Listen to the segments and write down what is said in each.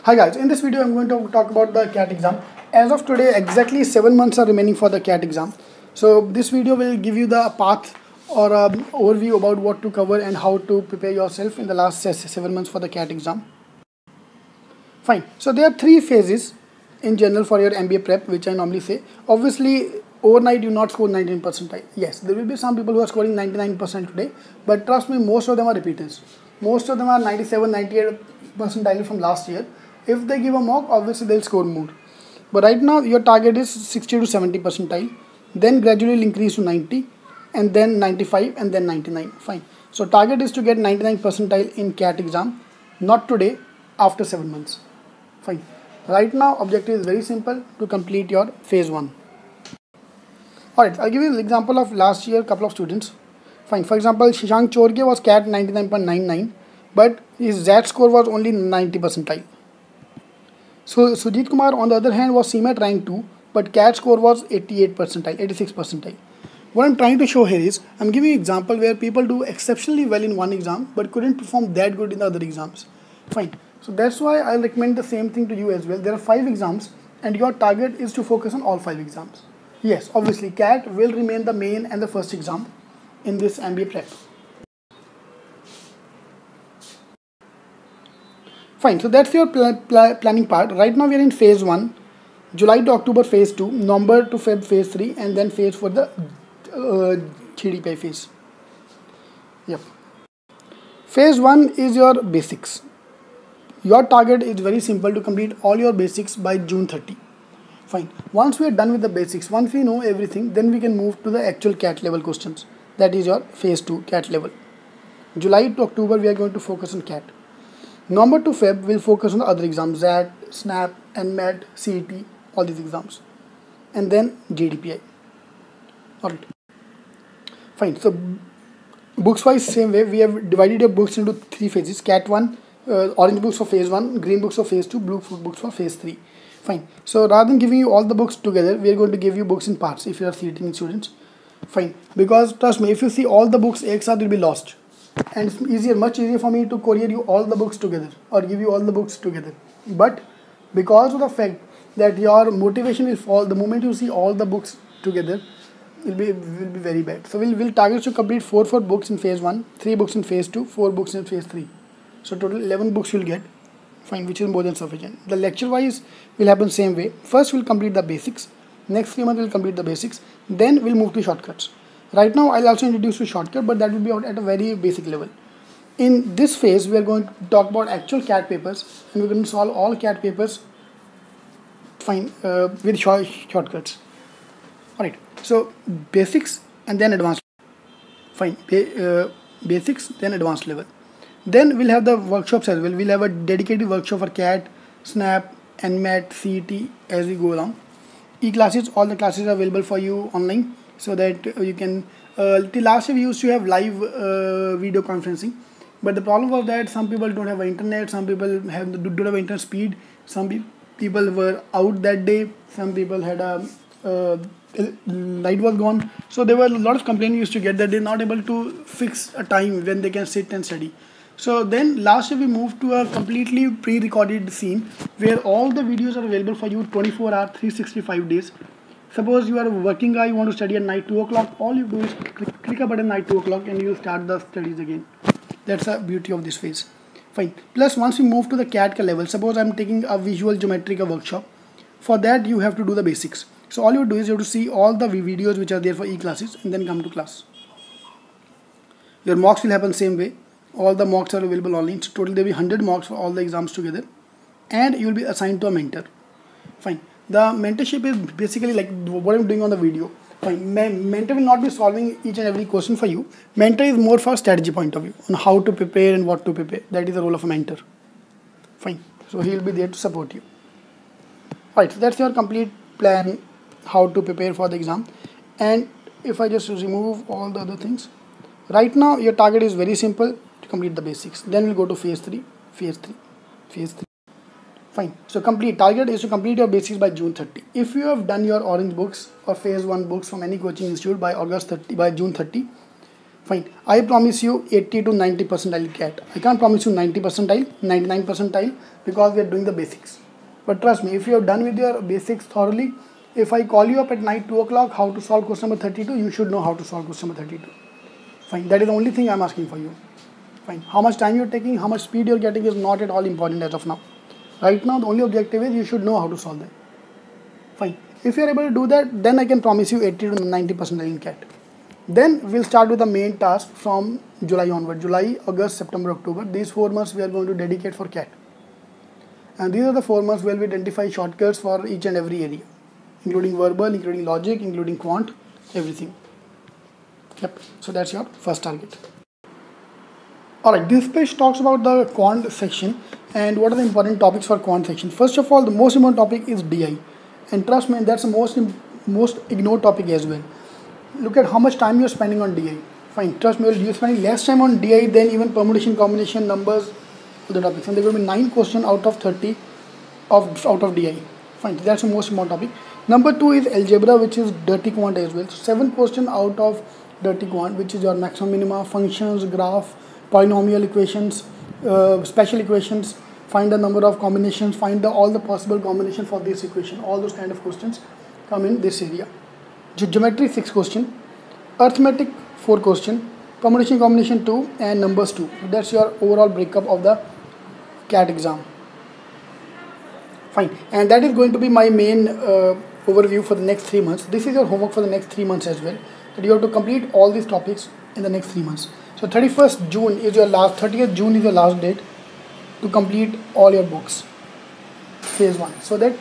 Hi guys, in this video I'm going to talk about the CAT exam. As of today, exactly 7 months are remaining for the CAT exam. So this video will give you the path or overview about what to cover and how to prepare yourself in the last 7 months for the CAT exam. Fine. So there are 3 phases in general for your MBA prep, which I normally say. Obviously, overnight you not score 99 percentile. Yes, there will be some people who are scoring 99% today, but trust me, most of them are repeaters. Most of them are 97, 98 percentile from last year. If they give a mock, obviously they'll score more. But right now your target is 60 to 70 percentile, then gradually increase to 90, and then 95, and then 99. Fine. So target is to get 99 percentile in CAT exam, not today, after 7 months. Fine. Right now objective is very simple, to complete your phase 1. Alright, I'll give you an example of last year couple of students. Fine. For example, Shashank Chorge was CAT 99.99, but his ZAT score was only 90 percentile. So Sujit Kumar on the other hand was CMAT rank 2, but CAT score was 88 percentile, 86 percentile. What I'm trying to show here is, I'm giving you an example where people do exceptionally well in one exam, but couldn't perform that good in the other exams. Fine. So that's why I'll recommend the same thing to you as well. There are 5 exams and your target is to focus on all 5 exams. Yes, obviously CAT will remain the main and the first exam in this MBA prep. Fine, so that's your planning part. Right now we are in phase 1, July to October phase 2, November to Feb phase 3, and then phase for the GDPI phase. Yep. Phase 1 is your basics. Your target is very simple, to complete all your basics by June 30. Fine. Once we are done with the basics, once we know everything, then we can move to the actual CAT level questions. That is your phase 2 CAT level. July to October we are going to focus on CAT. November to Feb will focus on the other exams, ZAT, SNAP, NMAT, CET, all these exams. And then GDPI. Alright. Fine. So books wise, same way, we have divided your books into 3 phases. CAT 1, orange books for phase 1, green books for phase 2, blue books for phase 3. Fine. So rather than giving you all the books together, we are going to give you books in parts if you are CETing students. Fine. Because trust me, if you see all the books ek saath, you'll be lost. And it's easier, much easier for me to courier you all the books together or give you all the books together. But because of the fact that your motivation will fall the moment you see all the books together, will be very bad. So we'll target to complete 4 books in phase 1, 3 books in phase 2, 4 books in phase 3. So total 11 books you'll get. Fine, which is more than sufficient. The lecture wise will happen same way. First we'll complete the basics. Next 3 months we'll complete the basics. Then we'll move to shortcuts. Right now I'll also introduce you shortcut, but that will be at a very basic level. In this phase we are going to talk about actual CAT papers, and we're going to solve all CAT papers fine with shortcuts. Alright, so basics and then advanced. Fine, basics then advanced level. Then we'll have the workshops as well. We'll have a dedicated workshop for CAT, SNAP, NMAT, CET as we go along. E-classes, all the classes are available for you online, so that you can, till last year we used to have live video conferencing, but the problem was that some people don't have internet, some people don't have internet speed, some people were out that day, some people had light was gone, so there were a lot of complaints used to get that they're not able to fix a time when they can sit and study. So then last year we moved to a completely pre-recorded scene where all the videos are available for you 24 hours, 365 days. Suppose you are a working guy, you want to study at night 2 o'clock, all you do is click a button night 2 o'clock and you will start the studies again. That's the beauty of this phase. Fine. Plus once we move to the CAT level, suppose I'm taking a visual geometric workshop. For that you have to do the basics. So all you do is you have to see all the videos which are there for e-classes and then come to class. Your mocks will happen same way. All the mocks are available online. So total there will be 100 mocks for all the exams together, and you will be assigned to a mentor. Fine. The mentorship is basically like what I'm doing on the video. Fine. Mentor will not be solving each and every question for you. Mentor is more for strategy point of view on how to prepare and what to prepare. That is the role of a mentor. Fine. So he will be there to support you. Right. So that's your complete plan how to prepare for the exam. And if I just remove all the other things, right now your target is very simple, to complete the basics. Then we'll go to phase 3, phase 3, phase 3. Fine. So target is to complete your basics by June 30. If you have done your orange books or phase 1 books from any coaching institute by June 30, Fine. I promise you 80 to 90 percentile CAT. I can't promise you 90 percentile, 99 percentile because we are doing the basics. But trust me, if you are done with your basics thoroughly, if I call you up at night 2 o'clock how to solve question number 32, you should know how to solve question number 32. Fine. That is the only thing I am asking for you. Fine. How much time you are taking, how much speed you are getting is not at all important as of now. Right now, the only objective is you should know how to solve that. Fine. If you are able to do that, then I can promise you 80 to 90 percentile in CAT. Then we'll start with the main task from July onward. July, August, September, October. These 4 months we are going to dedicate for CAT. And these are the 4 months where we identify shortcuts for each and every area, including verbal, including logic, including quant, everything. Yep. So that's your first target. Alright, this page talks about the quant section and what are the important topics for quant section. First of all, the most important topic is DI. And trust me, that's the most ignored topic as well. Look at how much time you're spending on DI. Fine, trust me, you're spending less time on DI than even permutation, combination, numbers, other topics. And there will be 9 questions out of 30 out of DI. Fine, that's the most important topic. Number 2 is algebra, which is dirty quant as well. So 7 questions out of dirty quant, which is your maximum minima, functions, graph, polynomial equations, special equations, find the number of combinations, find all the possible combinations for this equation. All those kind of questions come in this area. Geometry 6 question, arithmetic 4 question, permutation combination 2 and numbers 2. That's your overall breakup of the CAT exam. Fine, and that is going to be my main overview for the next 3 months. This is your homework for the next 3 months as well, that you have to complete all these topics in the next 3 months. So 31st June is your last, 30th June is your last date to complete all your books, phase 1, so that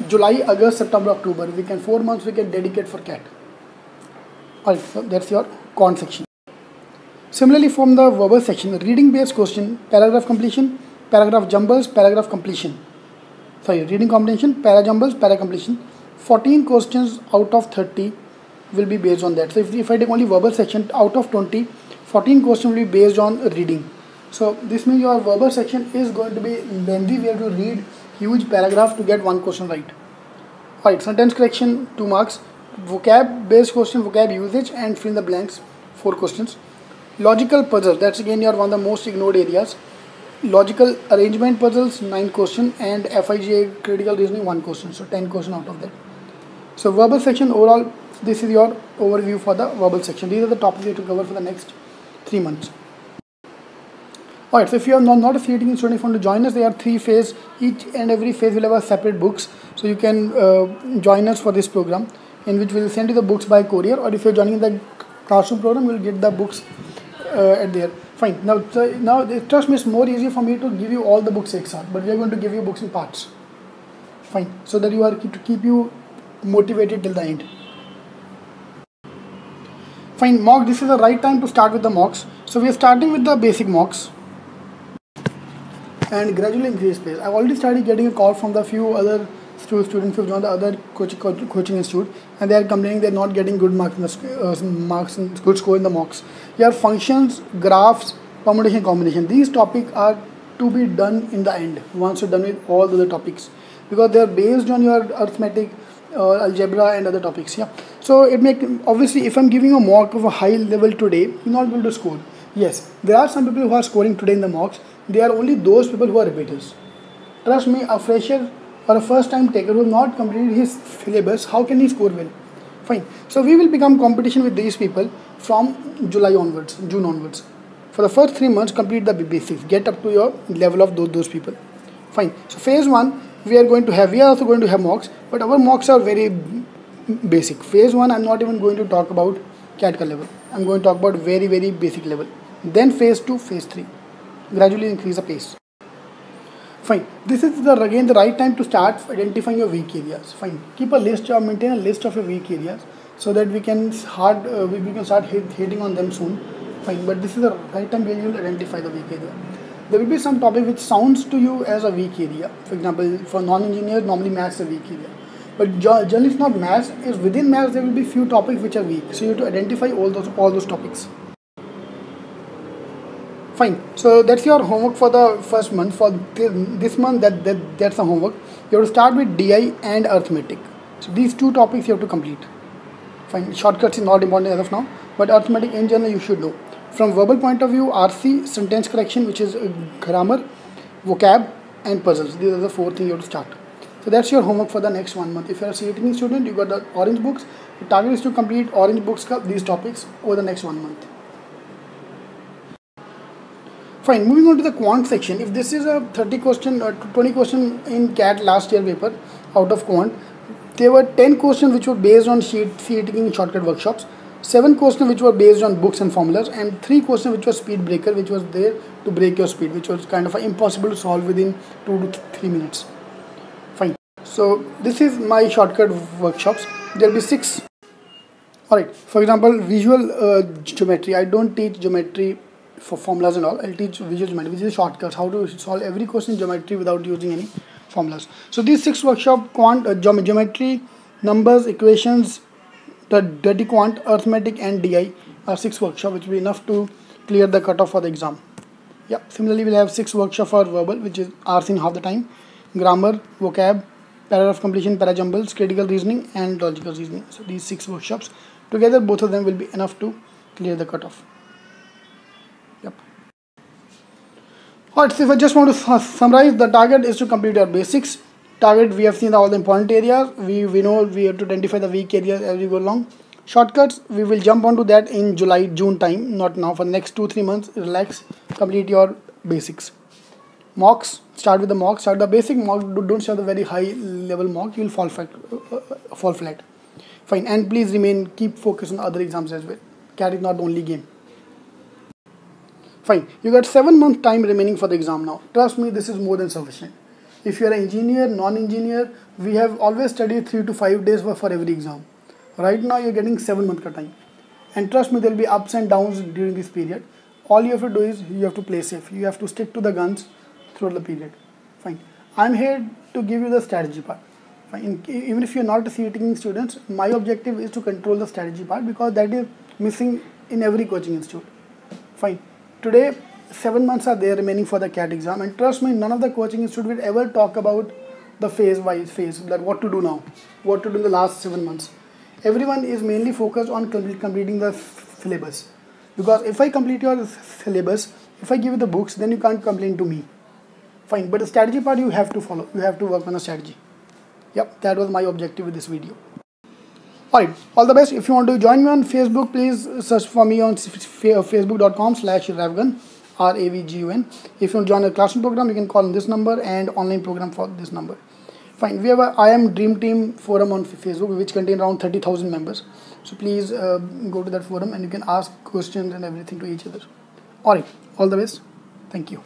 July, August, September, October, 4 months we can dedicate for CAT. Alright, so that's your quant section. Similarly, from the verbal section, reading based question, paragraph completion, paragraph jumbles, paragraph completion. Sorry, reading comprehension, para jumbles, para completion. 14 questions out of 30 will be based on that. So if I take only verbal section, out of 20, 14 questions will be based on reading. So this means your verbal section is going to be lengthy. We have to read huge paragraph to get 1 question right. Alright, sentence correction 2 marks, vocab based question, vocab usage and fill in the blanks 4 questions. Logical puzzle, that's again your one of the most ignored areas. Logical arrangement puzzles 9 question and FIGA critical reasoning 1 question, so 10 question out of that. So verbal section overall, this is your overview for the verbal section. These are the topics you have to cover for the next 3 months. Alright, so if you are not affiliating in student, if you want to join us, there are 3 phases. Each and every phase will have a separate books. So you can join us for this program, in which we will send you the books by courier, or if you are joining the classroom program, you will get the books at there. Fine. Now trust me, it's more easier for me to give you all the books extra, but we are going to give you books in parts. Fine. So that you are to keep you motivated till the end. Fine. Mock. This is the right time to start with the mocks. So we are starting with the basic mocks and gradually increase pace. I've already started getting a call from the few other students who joined the other coaching institute, and they are complaining they're not getting good marks and good score in the mocks. Your functions, graphs, permutation, combination, these topics are to be done in the end once you're done with all the other topics, because they are based on your arithmetic, algebra and other topics. Yeah, so it make obviously if I'm giving a mock of a high level today, you're not able to score. Yes, there are some people who are scoring today in the mocks. They are only those people who are repeaters. Trust me, a fresher or a first time taker who has not completed his syllabus, how can he score well? Fine. So we will become competition with these people from July onwards, June onwards. For the first 3 months, complete the basics, get up to your level of those people. Fine. So phase 1, we are also going to have mocks, but our mocks are very basic. Phase 1, I'm not even going to talk about CAT level. I'm going to talk about very basic level. Then phase 2, phase 3. Gradually increase the pace. Fine. This is again the right time to start identifying your weak areas. Fine. Keep a list or maintain a list of your weak areas so that we can start hitting on them soon. Fine. But this is the right time where you will identify the weak area. There will be some topic which sounds to you as a weak area. For example, for non-engineers, normally maths is a weak area. But generally, it's not maths. Is within maths there will be few topics which are weak. So you have to identify all those topics. Fine. So that's your homework for the first month. For this month, that's the homework. You have to start with DI and arithmetic. So these 2 topics you have to complete. Fine. Shortcuts is not important as of now, but arithmetic in general you should know. From verbal point of view, RC, sentence correction, which is grammar, vocab, and puzzles. These are the 4 things you have to start. So that's your homework for the next 1 month. If you are a Cetking student, you got the orange books. The target is to complete orange books these topics over the next 1 month. Fine, moving on to the quant section. If this is a 30 question or 20 question in CAT last year paper out of quant, there were 10 questions which were based on Cetking shortcut workshops, 7 questions which were based on books and formulas, and 3 questions which was speed breaker, which was there to break your speed, which was kind of impossible to solve within 2 to 3 minutes. Fine. So this is my shortcut workshops. There will be 6. Alright, for example, visual geometry. I don't teach geometry for formulas and all. I'll teach visual geometry, which is shortcuts, how to solve every question in geometry without using any formulas. So these 6 workshop, quant, geometry, numbers, equations, the dirty quant, arithmetic, and DI are 6 workshop, which will be enough to clear the cutoff for the exam. Yeah. Similarly, we'll have 6 workshop for verbal, which is RC in half the time, grammar, vocab, paragraph completion, parajumbles, critical reasoning, and logical reasoning. So these 6 workshops together, both of them will be enough to clear the cutoff. Yep. Alright, so if I just want to summarize, the target is to complete your basics. Target, we have seen all the important areas. We know we have to identify the weak areas as we go along. Shortcuts, we will jump onto that in July, June time, not now. For the next 2-3 months, relax, complete your basics. Mocks, start with the mock, start the basic mock, don't start the very high level mock, you will fall flat. Fine, and please keep focus on other exams as well. CAT is not the only game. Fine, you got 7 months time remaining for the exam now. Trust me, this is more than sufficient. If you are an engineer, non-engineer, we have always studied 3 to 5 days for every exam. Right now, you're getting 7 months of time. And trust me, there will be ups and downs during this period. All you have to do is, you have to play safe. You have to stick to the guns throughout the period. Fine. I'm here to give you the strategy part. Fine. Even if you're not a Cetking student, my objective is to control the strategy part, because that is missing in every coaching institute. Fine. Today, 7 months are there remaining for the CAT exam, and trust me, none of the coaching institute will ever talk about the phase-wise phase, that what to do now, what to do in the last 7 months. Everyone is mainly focused on completing the syllabus, because if I complete your syllabus, if I give you the books, then you can't complain to me. Fine, but the strategy part you have to follow, you have to work on a strategy. Yep, that was my objective with this video. Alright, all the best. If you want to join me on Facebook, please search for me on facebook.com/Ravgun, RAVGUN. If you want to join a classroom program, you can call on this number, and online program for this number. Fine, we have a IIM Dream Team forum on Facebook, which contains around 30,000 members. So please go to that forum, and you can ask questions and everything to each other. Alright, all the best. Thank you.